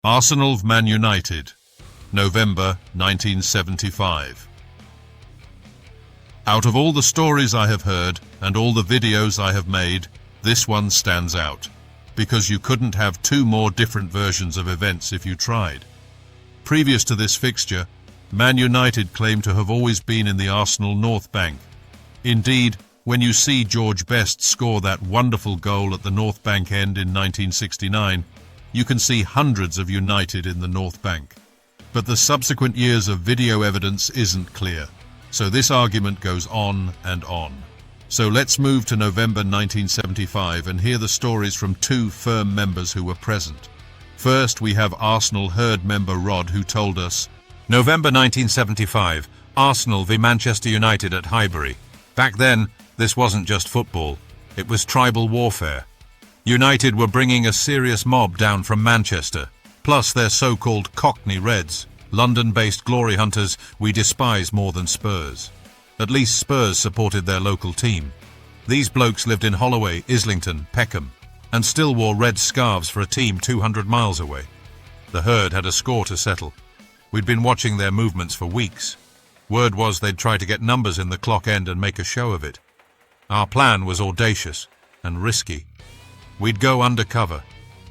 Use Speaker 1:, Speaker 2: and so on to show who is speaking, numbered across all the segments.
Speaker 1: Arsenal v Man United, November 1975. Out of all the stories I have heard and all the videos I have made, this one stands out, because you couldn't have two more different versions of events if you tried. Previous to this fixture, Man United claimed to have always been in the Arsenal North Bank. Indeed, when you see George Best score that wonderful goal at the North Bank end in 1969, you can see hundreds of United in the North Bank. But the subsequent years of video evidence isn't clear, so this argument goes on and on. So let's move to November 1975 and hear the stories from two firm members who were present. First, we have Arsenal Herd member Rod, who told us,
Speaker 2: November 1975, Arsenal v Manchester United at Highbury. Back then, this wasn't just football, it was tribal warfare. United were bringing a serious mob down from Manchester, plus their so-called Cockney Reds, London-based glory hunters we despise more than Spurs. At least Spurs supported their local team. These blokes lived in Holloway, Islington, Peckham, and still wore red scarves for a team 200 miles away. The Herd had a score to settle. We'd been watching their movements for weeks. Word was they'd try to get numbers in the clock end and make a show of it. Our plan was audacious and risky. We'd go undercover.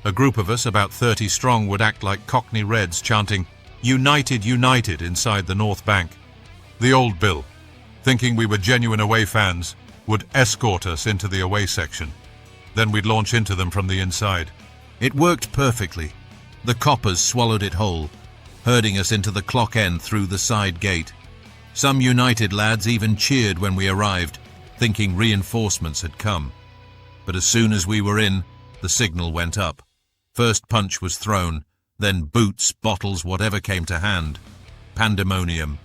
Speaker 2: A group of us, about 30 strong, would act like Cockney Reds, chanting, "United, United," inside the North Bank. The old Bill, thinking we were genuine away fans, would escort us into the away section. Then we'd launch into them from the inside.
Speaker 3: It worked perfectly. The coppers swallowed it whole, herding us into the clock end through the side gate. Some United lads even cheered when we arrived, thinking reinforcements had come. But as soon as we were in, the signal went up. First punch was thrown, then boots, bottles, whatever came to hand. Pandemonium.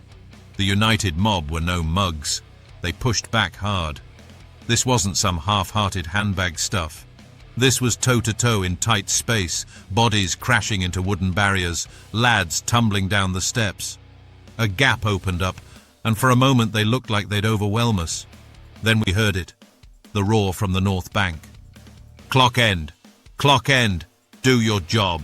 Speaker 3: The United mob were no mugs. They pushed back hard. This wasn't some half-hearted handbag stuff. This was toe-to-toe in tight space, bodies crashing into wooden barriers, lads tumbling down the steps. A gap opened up, and for a moment they looked like they'd overwhelm us. Then we heard it. The roar from the North Bank. Clock end! Clock end! Do your job!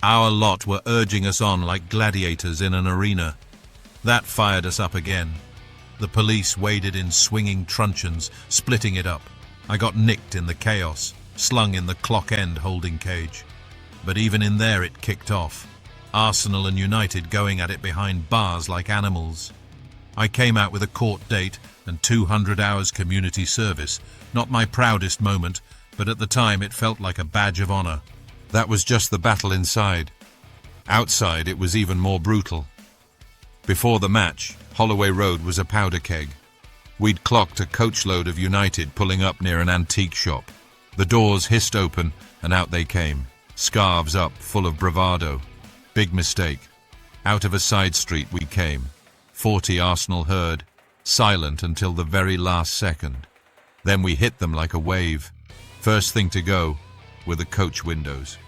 Speaker 3: Our lot were urging us on like gladiators in an arena. That fired us up again. The police waded in swinging truncheons, splitting it up. I got nicked in the chaos, slung in the clock end holding cage. But even in there it kicked off. Arsenal and United going at it behind bars like animals. I came out with a court date and 200 hours community service. Not my proudest moment, but at the time it felt like a badge of honor. That was just the battle inside. Outside it was even more brutal. Before the match, Holloway Road was a powder keg. We'd clocked a coachload of United pulling up near an antique shop. The doors hissed open and out they came, scarves up, full of bravado. Big mistake. Out of a side street we came. 40 Arsenal Herd, silent until the very last second. Then we hit them like a wave. First thing to go were the coach windows.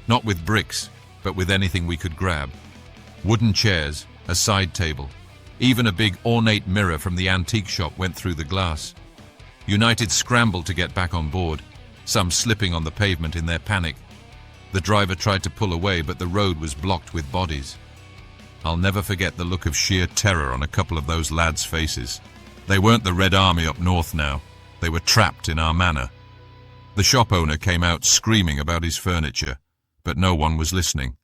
Speaker 3: Not with bricks, but with anything we could grab. Wooden chairs, a side table. Even a big ornate mirror from the antique shop went through the glass. United scrambled to get back on board, some slipping on the pavement in their panic. The driver tried to pull away, but the road was blocked with bodies. I'll never forget the look of sheer terror on a couple of those lads' faces. They weren't the Red Army up north now. They were trapped in our manor. The shop owner came out screaming about his furniture, but no one was listening.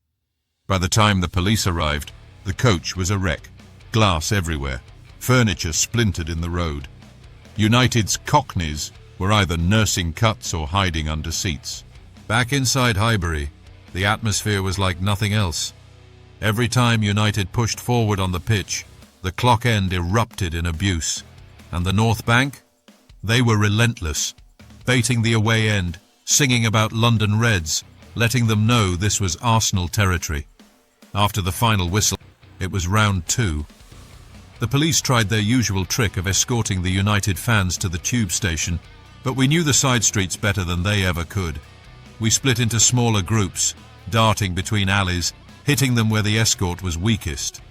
Speaker 3: By the time the police arrived, the coach was a wreck. Glass everywhere, furniture splintered in the road. United's Cockneys were either nursing cuts or hiding under seats. Back inside Highbury, the atmosphere was like nothing else. Every time United pushed forward on the pitch, the clock end erupted in abuse. And the North Bank? They were relentless, baiting the away end, singing about London Reds, letting them know this was Arsenal territory. After the final whistle, it was round 2. The police tried their usual trick of escorting the United fans to the tube station, but we knew the side streets better than they ever could. We split into smaller groups, darting between alleys, hitting them where the escort was weakest.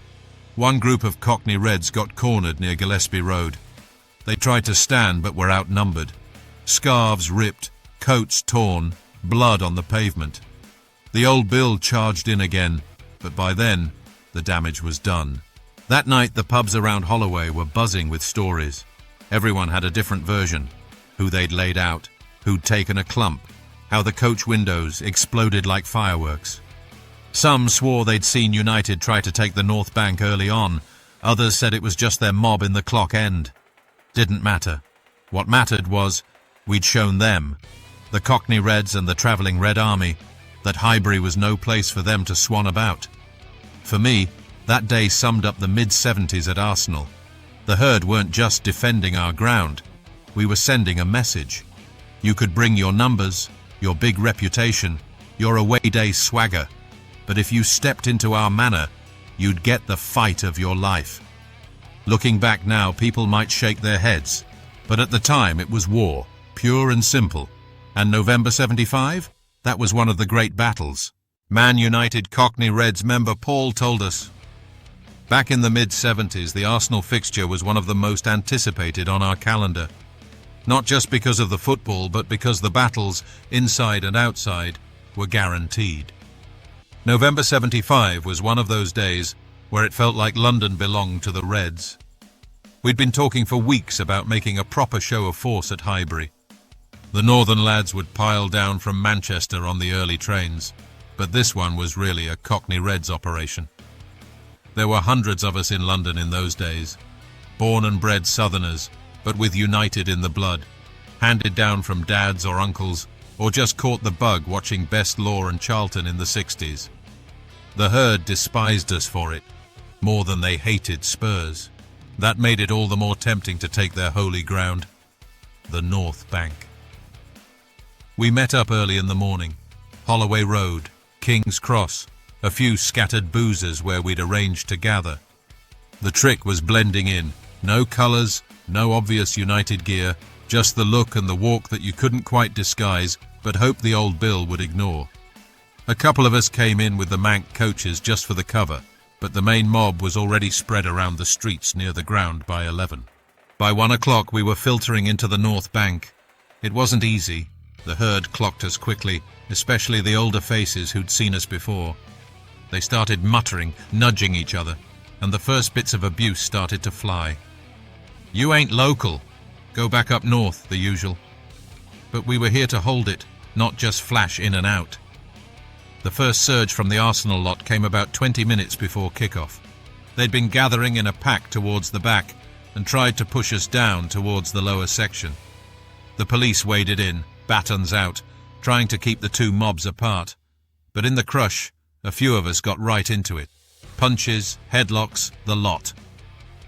Speaker 3: One group of Cockney Reds got cornered near Gillespie Road. They tried to stand but were outnumbered. Scarves ripped, coats torn, blood on the pavement. The old Bill charged in again, but by then, the damage was done. That night, the pubs around Holloway were buzzing with stories. Everyone had a different version. Who they'd laid out, who'd taken a clump, how the coach windows exploded like fireworks. Some swore they'd seen United try to take the North Bank early on. Others said it was just their mob in the clock end. Didn't matter. What mattered was, we'd shown them, the Cockney Reds and the travelling Red Army, that Highbury was no place for them to swan about. For me, that day summed up the mid-70s at Arsenal. The herd weren't just defending our ground. We were sending a message. You could bring your numbers, your big reputation, your away day swagger, but if you stepped into our manor, you'd get the fight of your life. Looking back now, people might shake their heads, but at the time it was war, pure and simple. And November 75? That was one of the great battles. Man United Cockney Reds member Paul told us, back in the mid-70s, the Arsenal fixture was one of the most anticipated on our calendar. Not just because of the football, but because the battles, inside and outside, were guaranteed. November 75 was one of those days where it felt like London belonged to the Reds. We'd been talking for weeks about making a proper show of force at Highbury. The northern lads would pile down from Manchester on the early trains, but this one was really a Cockney Reds operation. There were hundreds of us in London in those days, born and bred Southerners, but with United in the blood, handed down from dads or uncles, or just caught the bug watching Best Law and Charlton in the 60s. The herd despised us for it, more than they hated Spurs. That made it all the more tempting to take their holy ground, the North Bank. We met up early in the morning, Holloway Road, King's Cross, a few scattered boozers where we'd arranged to gather. The trick was blending in, no colours, no obvious United gear, just the look and the walk that you couldn't quite disguise, but hoped the old Bill would ignore. A couple of us came in with the Manc coaches just for the cover, but the main mob was already spread around the streets near the ground by 11. By 1 o'clock we were filtering into the North Bank. It wasn't easy. The herd clocked us quickly, especially the older faces who'd seen us before. They started muttering, nudging each other, and the first bits of abuse started to fly. You ain't local. Go back up north, the usual. But we were here to hold it, not just flash in and out. The first surge from the Arsenal lot came about 20 minutes before kickoff. They'd been gathering in a pack towards the back and tried to push us down towards the lower section. The police waded in, batons out, trying to keep the two mobs apart. But in the crush, a few of us got right into it. Punches, headlocks, the lot.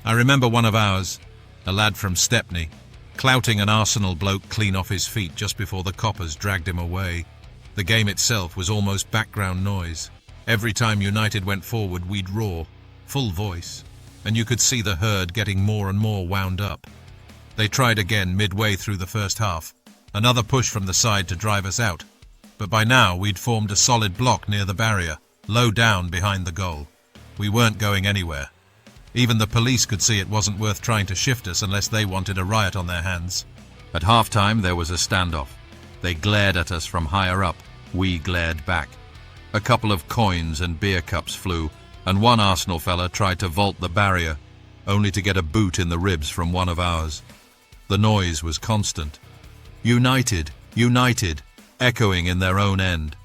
Speaker 3: I remember one of ours, a lad from Stepney, clouting an Arsenal bloke clean off his feet just before the coppers dragged him away. The game itself was almost background noise. Every time United went forward, we'd roar, full voice, and you could see the herd getting more and more wound up. They tried again midway through the first half, another push from the side to drive us out, but by now we'd formed a solid block near the barrier, low down behind the goal. We weren't going anywhere. Even the police could see it wasn't worth trying to shift us unless they wanted a riot on their hands. At half-time there was a standoff. They glared at us from higher up. We glared back. A couple of coins and beer cups flew, and one Arsenal fella tried to vault the barrier, only to get a boot in the ribs from one of ours. The noise was constant. United, United, echoing in their own end.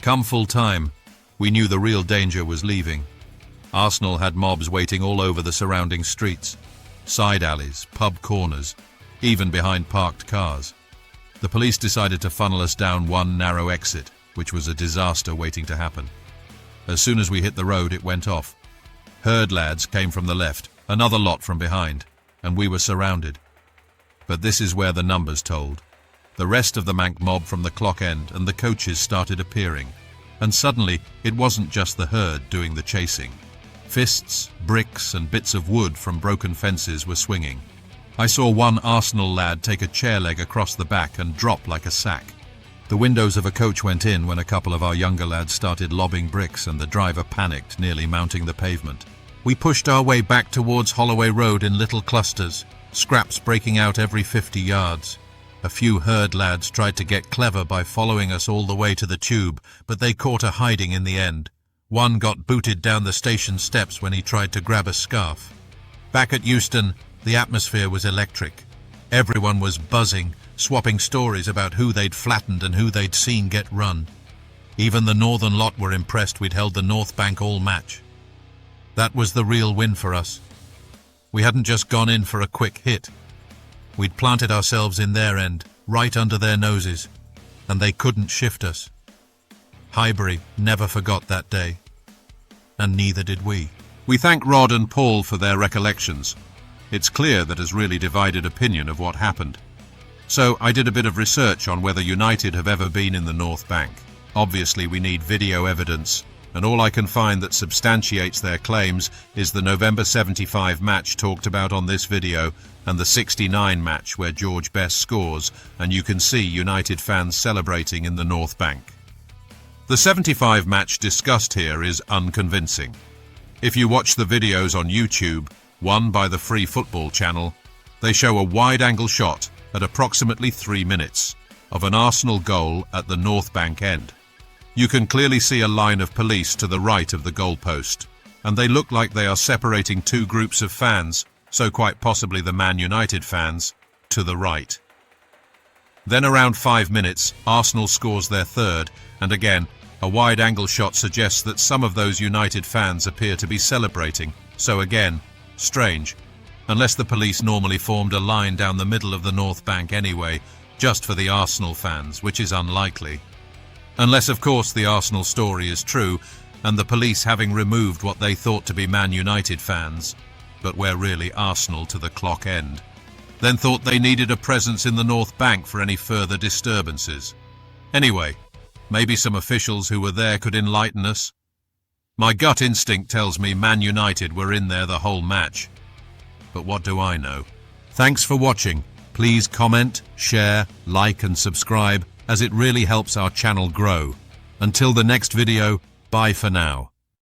Speaker 3: Come full time, we knew the real danger was leaving. Arsenal had mobs waiting all over the surrounding streets, side alleys, pub corners, even behind parked cars. The police decided to funnel us down one narrow exit, which was a disaster waiting to happen. As soon as we hit the road, it went off. Herd lads came from the left, another lot from behind, and we were surrounded. But this is where the numbers told. The rest of the Manc mob from the clock end and the coaches started appearing. And suddenly, it wasn't just the herd doing the chasing. Fists, bricks, and bits of wood from broken fences were swinging. I saw one Arsenal lad take a chair leg across the back and drop like a sack. The windows of a coach went in when a couple of our younger lads started lobbing bricks and the driver panicked, nearly mounting the pavement. We pushed our way back towards Holloway Road in little clusters, scraps breaking out every 50 yards. A few herd lads tried to get clever by following us all the way to the tube, but they caught a hiding in the end. One got booted down the station steps when he tried to grab a scarf. Back at Euston, the atmosphere was electric. Everyone was buzzing, swapping stories about who they'd flattened and who they'd seen get run. Even the northern lot were impressed we'd held the North Bank all match. That was the real win for us. We hadn't just gone in for a quick hit. We'd planted ourselves in their end, right under their noses, and they couldn't shift us. Highbury never forgot that day, and neither did we.
Speaker 1: We thank Rod and Paul for their recollections. It's clear that there's really divided opinion of what happened. So I did a bit of research on whether United have ever been in the North Bank. Obviously we need video evidence, and all I can find that substantiates their claims is the November 75 match talked about on this video and the 69 match where George Best scores, and you can see United fans celebrating in the North Bank. The 75 match discussed here is unconvincing. If you watch the videos on YouTube, one by the Free Football channel, they show a wide-angle shot at approximately 3 minutes of an Arsenal goal at the North Bank end. You can clearly see a line of police to the right of the goalpost, and they look like they are separating two groups of fans, so quite possibly the Man United fans, to the right. Then around 5 minutes, Arsenal scores their third, and again, a wide-angle shot suggests that some of those United fans appear to be celebrating, so again, strange, unless the police normally formed a line down the middle of the North Bank anyway, just for the Arsenal fans, which is unlikely. Unless, of course, the Arsenal story is true, and the police, having removed what they thought to be Man United fans, but were really Arsenal to the clock end, then thought they needed a presence in the North Bank for any further disturbances. Anyway, maybe some officials who were there could enlighten us. My gut instinct tells me Man United were in there the whole match. But what do I know? Thanks for watching. Please comment, share, like and subscribe, as it really helps our channel grow. Until the next video, bye for now.